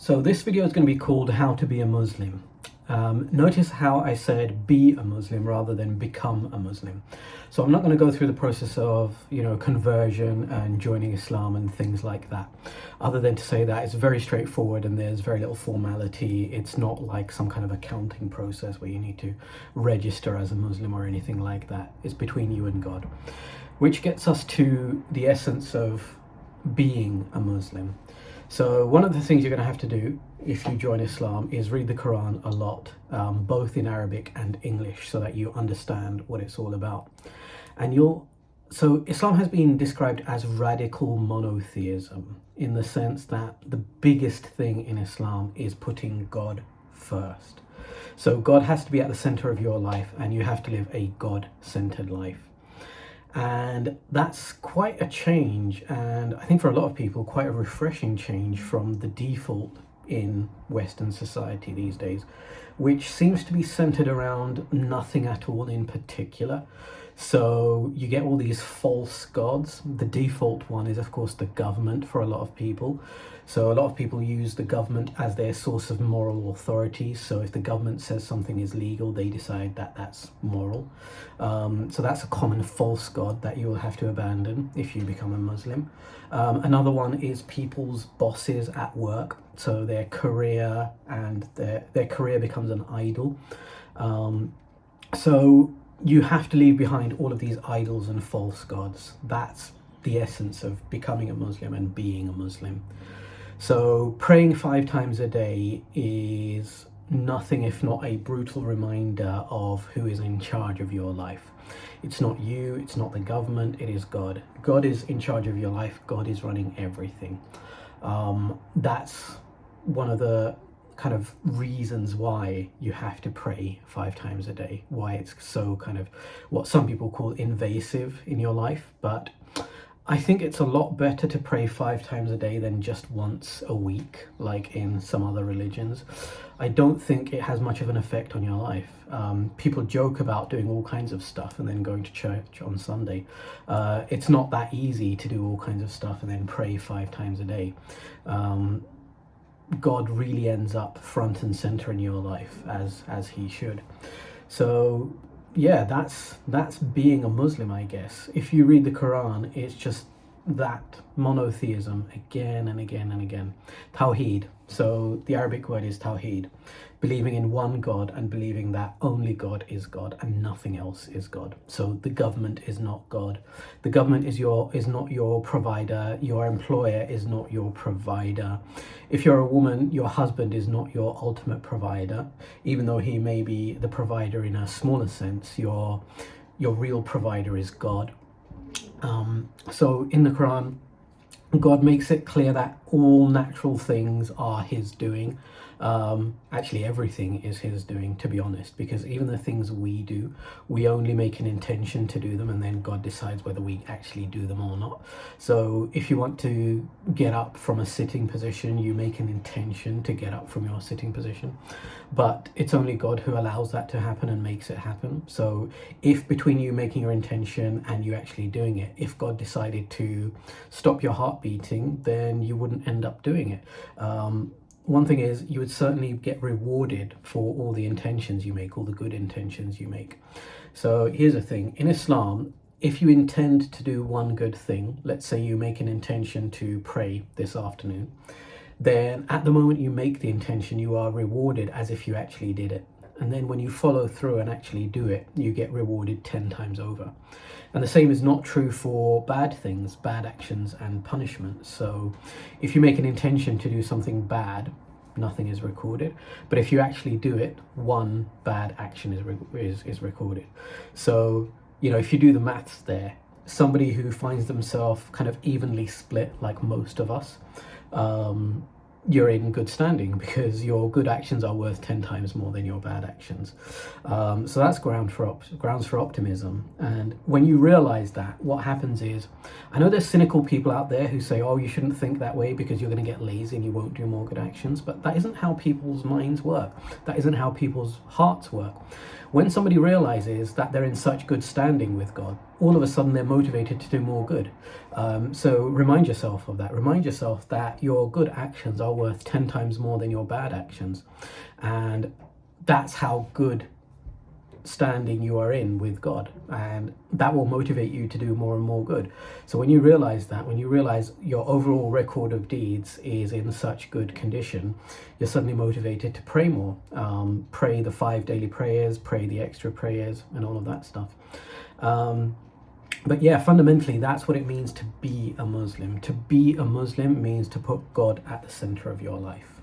So this video is going to be called How to Be a Muslim. Notice how I said be a Muslim rather than become a Muslim. So I'm not going to go through the process of, conversion and joining Islam and things like that, other than to say that it's very straightforward and there's very little formality. It's not like some kind of accounting process where you need to register as a Muslim or anything like that. It's between you and God, which gets us to the essence of being a Muslim. So one of the things you're going to have to do if you join Islam is read the Quran a lot, both in Arabic and English, so that you understand what it's all about. So Islam has been described as radical monotheism, in the sense that the biggest thing in Islam is putting God first. So God has to be at the center of your life, and you have to live a God-centered life. And that's quite a change, and I think for a lot of people quite a refreshing change from the default in Western society these days, which seems to be centered around nothing at all in particular. So you get all these false gods. The default one is, of course, the government for a lot of people. So a lot of people use the government as their source of moral authority. So if the government says something is legal, they decide that that's moral. So that's a common false god that you will have to abandon if you become a Muslim. Another one is people's bosses at work. So their career and their career becomes an idol. So you have to leave behind all of these idols and false gods. That's the essence of becoming a Muslim and being a Muslim. So praying 5 times a day is nothing if not a brutal reminder of who is in charge of your life. It's not you, it's not the government, it is God. God is in charge of your life. God is running everything. That's one of the kind of reasons why you have to pray 5 times a day, why it's so kind of what some people call invasive in your life. But I think it's a lot better to pray 5 times a day than just once a week, like in some other religions. I don't think it has much of an effect on your life. People joke about doing all kinds of stuff and then going to church on Sunday. It's not that easy to do all kinds of stuff and then pray 5 times a day. God really ends up front and center in your life as he should. So yeah, that's being a Muslim, I guess. If you read the Quran, it's just that monotheism again and again and again. Tawheed. So the Arabic word is Tawheed, believing in one God and believing that only God is God and nothing else is God. So the government is not God. The government is not your provider. Your employer is not your provider. If you're a woman, your husband is not your ultimate provider, even though he may be the provider in a smaller sense. Your real provider is God. So in the Quran, God makes it clear that all natural things are his doing. Actually, everything is his doing, to be honest, because even the things we do, we only make an intention to do them, and then God decides whether we actually do them or not. So if you want to get up from a sitting position, you make an intention to get up from your sitting position, but it's only God who allows that to happen and makes it happen. So if between you making your intention and you actually doing it, if God decided to stop your heart beating, then you wouldn't end up doing it. One thing is, you would certainly get rewarded for all the intentions you make, all the good intentions you make. So here's the thing. In Islam, if you intend to do one good thing, let's say you make an intention to pray this afternoon, then at the moment you make the intention, you are rewarded as if you actually did it. And then when you follow through and actually do it, you get rewarded 10 times over. And the same is not true for bad things, bad actions and punishments. So if you make an intention to do something bad, nothing is recorded. But if you actually do it, one bad action is recorded. So, if you do the maths there, somebody who finds themselves kind of evenly split, like most of us, you're in good standing because your good actions are worth 10 times more than your bad actions. So that's grounds for optimism. And when you realize that, what happens is, I know there's cynical people out there who say, oh, you shouldn't think that way because you're going to get lazy and you won't do more good actions. But that isn't how people's minds work. That isn't how people's hearts work. When somebody realizes that they're in such good standing with God, all of a sudden they're motivated to do more good. So remind yourself of that. Remind yourself that your good actions are worth 10 times more than your bad actions. And that's how good standing you are in with God, and that will motivate you to do more and more good. So when you realize that, when you realize your overall record of deeds is in such good condition, you're suddenly motivated to pray more. Pray the 5 daily prayers, pray the extra prayers, and all of that stuff. But yeah, fundamentally, that's what it means to be a Muslim. To be a Muslim means to put God at the center of your life.